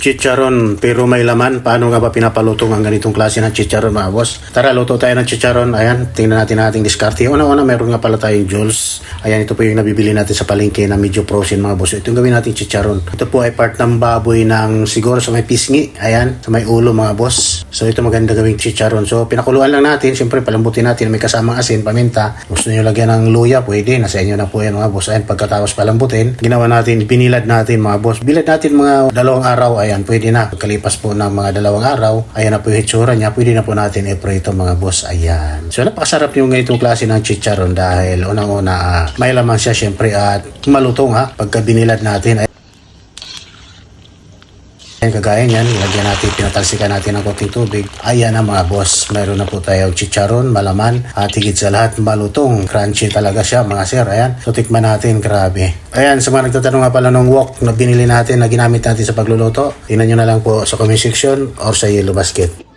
Chicharon pero may laman. Paano nga ba pinapalutong ang ganitong klase ng chicharon mga boss? Tara, luto tayo ng chicharon. Ayan, tingnan natin ating diskarte. Una-una, meron nga pala tayong Jules. Ayan, ito po yung nabibili natin sa palengke na medyo frozen mga boss. Ito yung gawin natin chicharon. Ito po ay part ng baboy ng siguro sa may pisngi. Ayan, sa may ulo mga boss. So ito maganda gawing chicharon. So pinakuluan lang natin. Siyempre palambutin natin. May kasamang asin, paminta. Gusto nyo lagyan ng luya, pwede. Nasa inyo na po yan mga boss. Ayan, pagkatapos palambutin, ginawa natin, binilad natin mga boss. Bilad natin mga 2 araw. Ayan, pwede na. Pagkalipas po ng mga 2 araw, ayan na po yung hitsura niya. Pwede na po natin i-prito mga boss. Ayan. So napakasarap yung ganitong klase ng chicharon dahil unang-una may laman siya syempre at malutong pagka binilad natin. Ayan, kagaya niyan, lagyan natin, pinatalsikan natin ng konting tubig. Ayan na mga boss, mayroon na po tayong chicharon, malaman, at higit sa lahat, malutong. Crunchy talaga siya mga sir, ayan. So tikman natin, grabe. Ayan, sa mga nagtatanong nga pala ng wok na binili natin, na ginamit natin sa pagluluto, tingnan nyo na lang po sa comment section or sa yellow basket.